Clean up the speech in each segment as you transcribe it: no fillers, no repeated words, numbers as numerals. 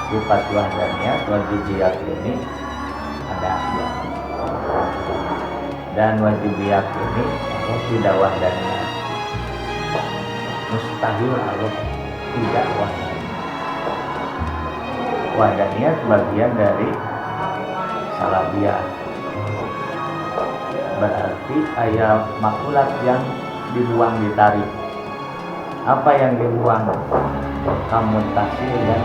sifat wahdaniyat wajib diyakini ada dua, dan wajib diyakini Allah tidak wahdaniyat. Mustahil Allah tidak wahdaniyat. Wahdaniyat bagian dari salabiyah, berarti ayat makulat yang dibuang ditarik. Apa yang dibuang? Kamutasi dan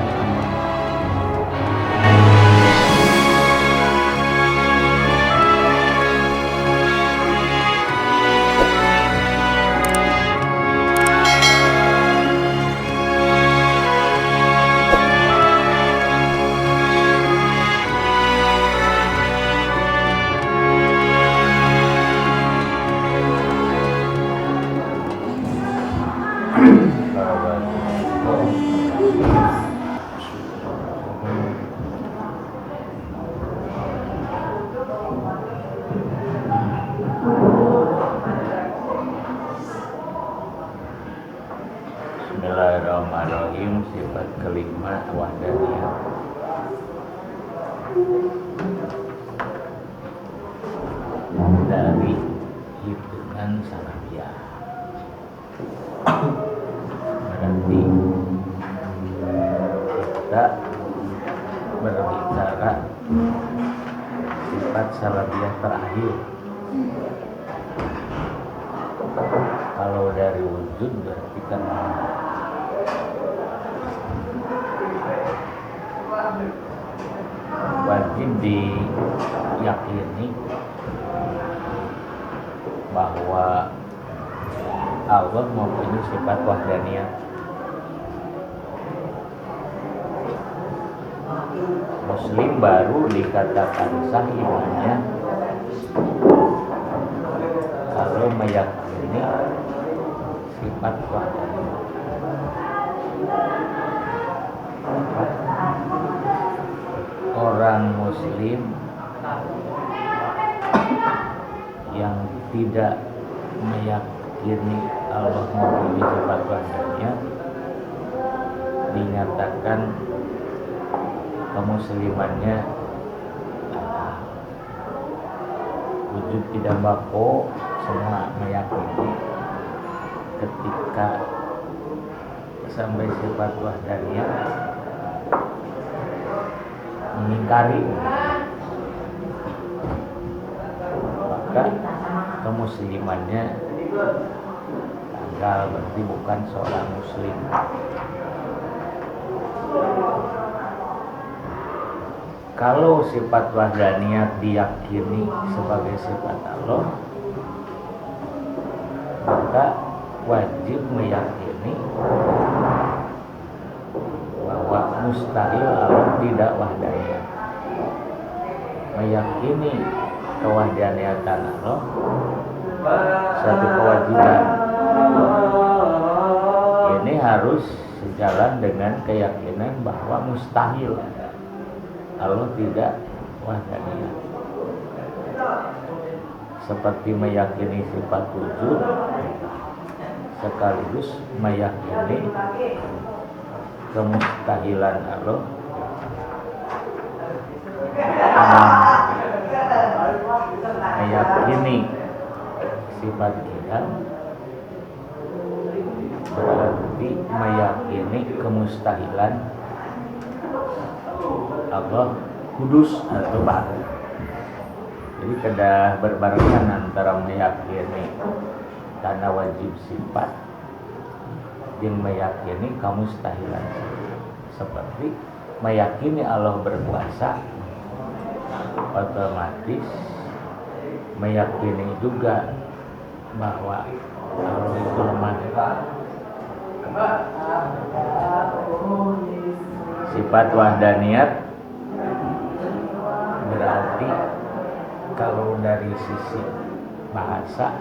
Bismillahirrahmanirrahim. Sifat kelima wahdaniyah. Dari hitungan salafiyah, berarti kita berbicara sifat salafiyah terakhir. Kalau dari wujud berarti kan wajib diyakini bahwa Allah mempunyai sifat wahdaniyah. Muslim baru dikatakan sah imannya kalau meyakini sifat wahdaniyah. Orang muslim yang tidak meyakini Allah mempunyai sifat wahdaniyah dinyatakan kemuslimannya wujud tidak bako, semua meyakini. Ketika sampai sifat wahdaniyah mengingkari, maka kemuslimannya gagal, berarti bukan seorang muslim. Kalau sifat wahdaniyat diyakini sebagai sifat Allah, maka wajib meyakini bahwa mustahil Allah tidak wahdaniyat. Meyakini kewahdaniyatan Allah satu kewajiban. Ini harus sejalan dengan keyakinan bahwa mustahil Allah tidak wahdaniyat. Seperti meyakini sifat wujud sekaligus meyakini kemustahilan Allah meyakini sifat ilah berarti meyakini kemustahilan Allah kudus atau baru. Jadi kedah berbarengan antara meyakini karena wajib sifat dan meyakini kemustahilan. Seperti meyakini Allah berkuasa, otomatis meyakini juga bahwa Allah itu lemah. Sifat wahdaniyat berarti kalau dari sisi bahasa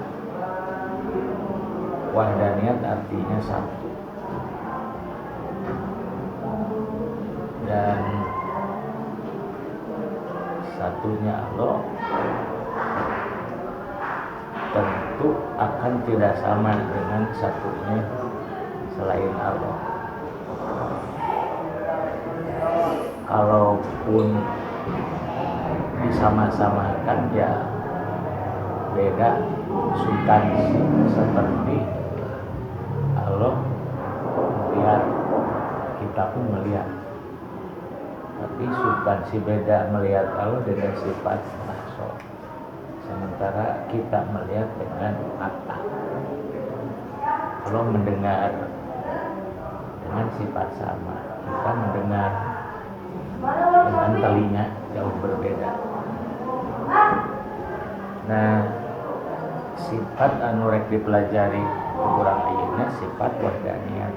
wahdaniyat artinya satu, dan satunya Allah tentu akan tidak sama dengan satunya selain Allah. kalaupun disama-samakan ya beda substansi, seperti Allah melihat, kita pun melihat, tapi substansi beda melihat Allah dengan sifat mahsud, sementara kita melihat dengan mata. Allah mendengar dengan sifat sama, kita mendengar dengan telinga jauh berbeda. Nah, sifat anu rek dipelajari kurang ayeuna sifat wahdaniyah.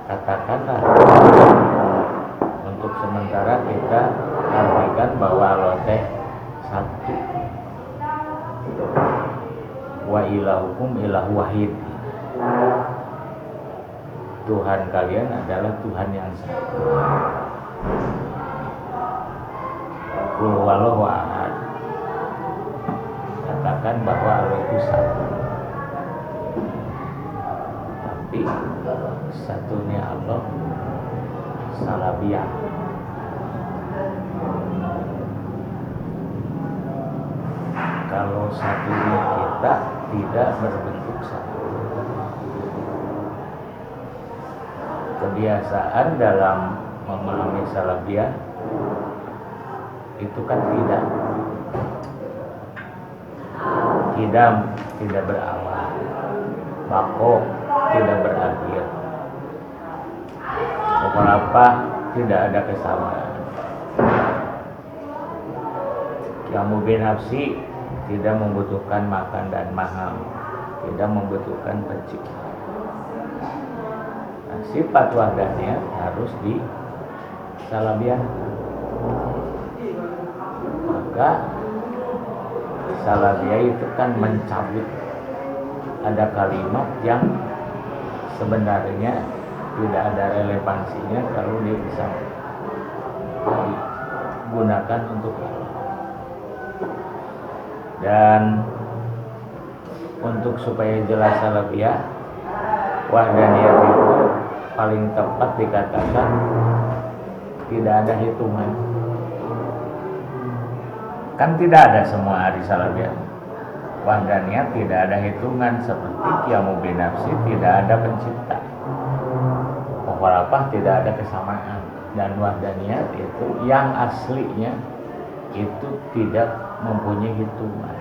Katakanlah untuk sementara kita artikan bahwa Allah teh satu, wa ilahukum ilahu wahid, Tuhan kalian adalah Tuhan yang satu. Qul huwallahu ahad, katakan bahwa Allah itu satu. Tapi satunya Allah salabiyah. Kalau satunya kita tidak berbentuk satu. Kebiasaan dalam memahami salabiyah itu kan tidak berawal, bako tidak berakhir, apa tidak ada kesamaan. Kamu binafsi tidak membutuhkan makan dan mahal, tidak membutuhkan pencipta. Nah, sifat wahdahnya harus disalabiahkan. Maka salabiyah itu kan mencabut ada kalimat yang sebenarnya tidak ada relevansinya kalau dia bisa digunakan untuk Allah. Dan untuk supaya jelas salabiyah, wahdaniyah itu paling tepat dikatakan tidak ada hitungan. Kan tidak ada semua hari salabiyah. Wahdaniyah tidak ada hitungan, seperti qiyamu binafsi tidak ada pencipta. Apa tidak ada kesamaan. Dan wahdaniyah itu yang aslinya itu tidak mempunyai hitungan.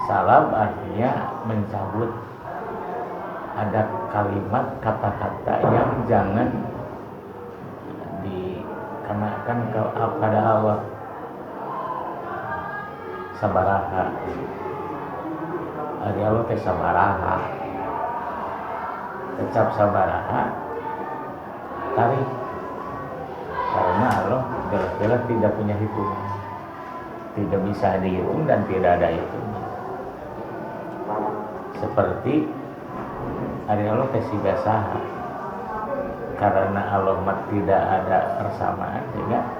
Salab artinya mencabut, ada kalimat kata-kata yang jangan dikenakan kepada Allah. Sabaraha, ada Allah ke sabaraha, kecap sabaraha, tarik, karena Allah jelas-jelas tidak punya hitungan, tidak bisa dihitung dan tidak ada hitungan. Seperti hari Allah kesiga saha, karena Allah tidak ada persamaan sehingga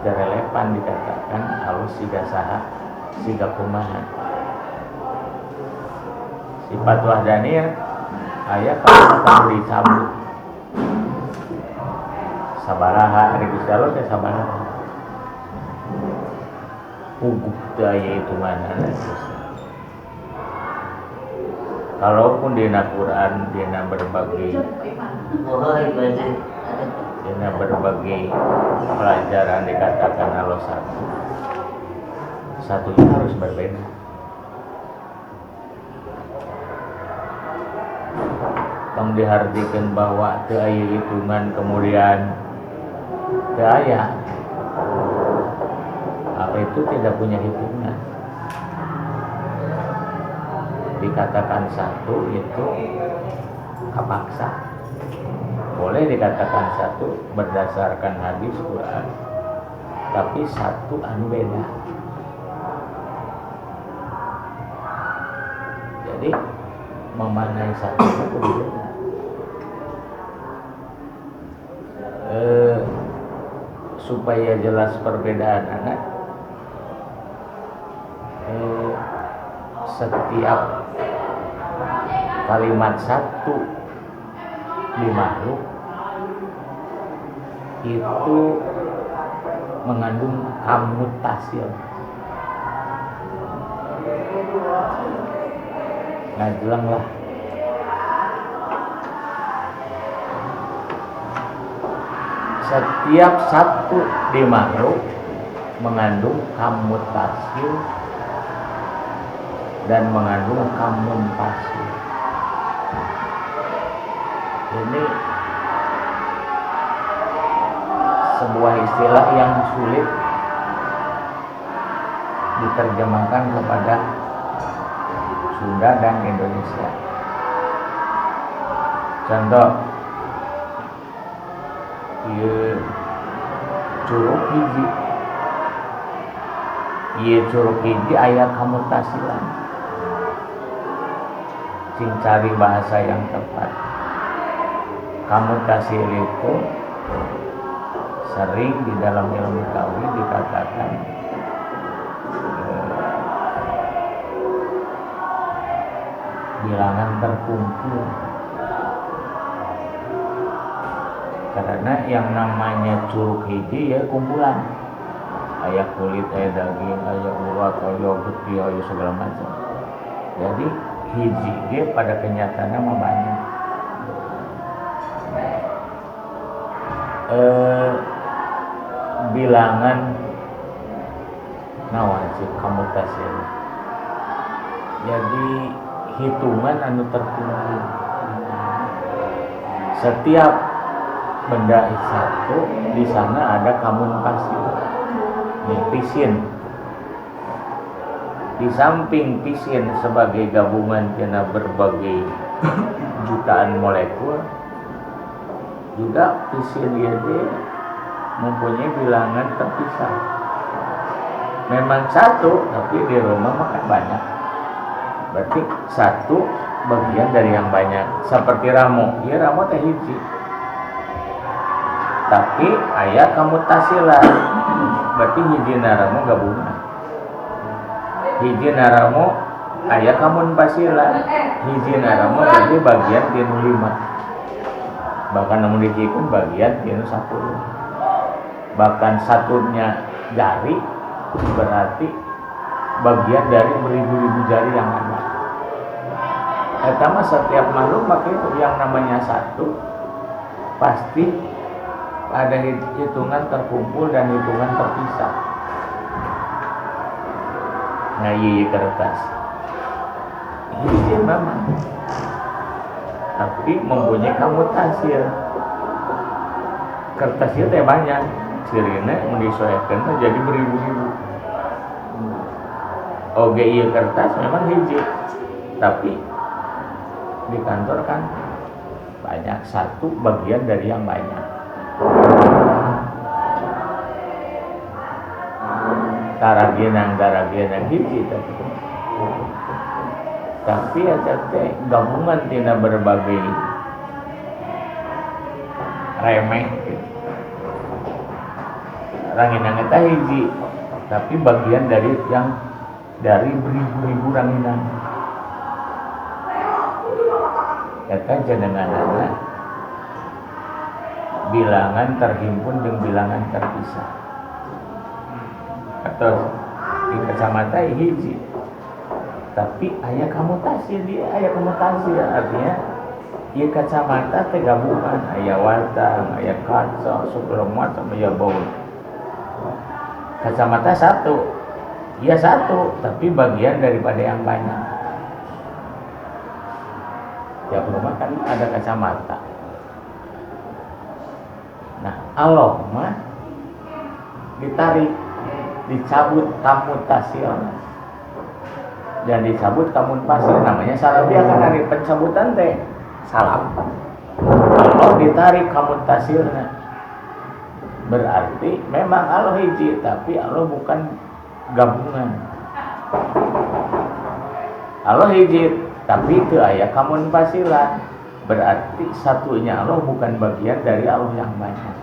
relevan dikatakan Allah siga saha siga kumaha. Sifat wahdaniyah aya kalau dicabut sabaraha, ari Gusti Allah teh sabaraha puguh teh aya hitunganna. Kalaupun dina Quran dina berbagai pelajaran dikatakan Allah satu, satunya harus berbeda. Tong dihartikeun bahwa teu aya hitungan kemudian teu aya, apa itu tidak punya hitungan. Dikatakan satu itu kapaksa. Boleh dikatakan satu berdasarkan hadis Quran, tapi satu anu beda. Jadi memaknai satu itu berbeda. Supaya jelas perbedaan anak, setiap kalimat satu di makhluk itu mengandung kamutasil. Ngajelang lah. Setiap satu di makhluk mengandung kamutasil dan mengandung kamuntasil. Ini sebuah istilah yang sulit diterjemahkan kepada Sunda dan Indonesia. Contoh, ieu curug hiji, ieu curug hiji aya kamutasilan. Sing cari bahasa yang tepat. Kamutasil itu sering di dalam ilmu tauhid dikatakan bilangan terkumpul, karena yang namanya curug hiji ya kumpulan, aya kulit, aya daging, aya urat, aya getih, aya segala macam. Jadi hiji dia pada kenyataannya mah banyak. Bilangan nawan sih kamutasil. Jadi hitungan anu terkumpul. Setiap benda satu di sana ada kamutasil. Nih pisin. Di samping pisin sebagai gabungan tina berbagai jutaan molekul, juga pisin dia mempunyai bilangan terpisah. Memang satu, tapi di rumah makan banyak. Berarti satu bagian dari yang banyak. Seperti ramu, ya ramu teh hiji. Tapi aya kamutasilan. Berarti hiji naramu gabungan. Hiji naramu aya kamunpasilan. Hiji naramu jadi bagian tinu 5. Bahkan namun dikikun bagian tinu 10. Bahkan satunya jari berarti bagian dari beribu-ribu jari yang ada. Pertama setiap makhluk pakai itu yang namanya satu pasti ada hitungan terkumpul dan hitungan terpisah. Nah iya kertas ini memang, tapi mempunyai kamutasil. Kertasnya teh banyak, cirina mendisesuaikan jadi beribu-ribu. Oke iya kertas memang hiji, tapi di kantor kan banyak, satu bagian dari yang banyak. Daragenang hiji tapi ada teh gabungan tina berbagai remeh gitu. Ranginang eta hiji tapi bagian dari yang dari beribu-ribu ranginang. Eta jenenganana bilangan terhimpun jeung bilangan terpisah. Atau di kacamata hiji tapi aya kamutasi, dia aya kamutasi artinya ieu kacamata teh gabungan aya warta, aya kaca, segala macam aya bau. Kacamata satu, ya satu tapi bagian daripada yang banyak. Tiap rumah kan ada kacamata. Nah Allah mah ditarik, dicabut kamutasil dan dicabut kamunpasil, namanya salabiyah kan dari pencabutan teh salam. Allah ditarik kamutasilna, berarti memang Allah hiji tapi Allah bukan gabungan. Allah hiji tapi itu aya kamunpasilan, berarti satunya Allah bukan bagian dari Allah yang banyak.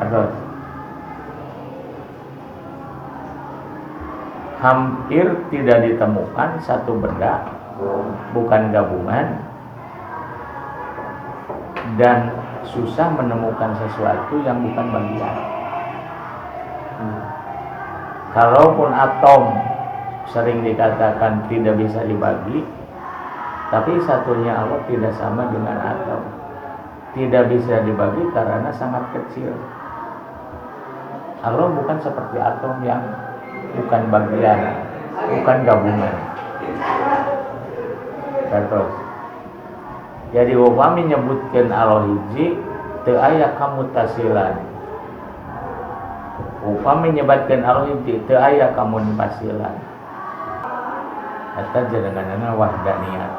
Terus hampir tidak ditemukan satu benda bukan gabungan dan susah menemukan sesuatu yang bukan bagian. Kalaupun atom sering dikatakan tidak bisa dibagi, tapi satunya Allah tidak sama dengan atom. Tidak bisa dibagi karena sangat kecil. Allah bukan seperti atom yang bukan bagian, bukan gabungan. Terus, jadi upami menyebutkan Allah hiji teu aya kamutasilan. Upami menyebutkan Allah hiji teu aya kamunfasilan. Eta jenenganna wahdaniyah.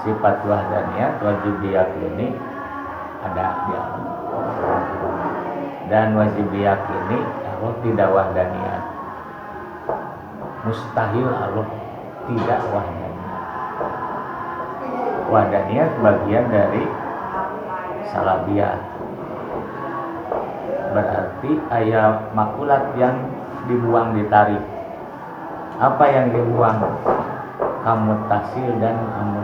Sifat wahdaniyah wajib diyakini ada di Allah. Dan wajib diyakini Allah tidak wahdaniyah. Mustahil Allah tidak wahdaniyah. Wahdaniyah bagian dari salabiyah. Berarti ayat makulat yang dibuang ditarik. Apa yang dibuang? Kamu tasil dan kamu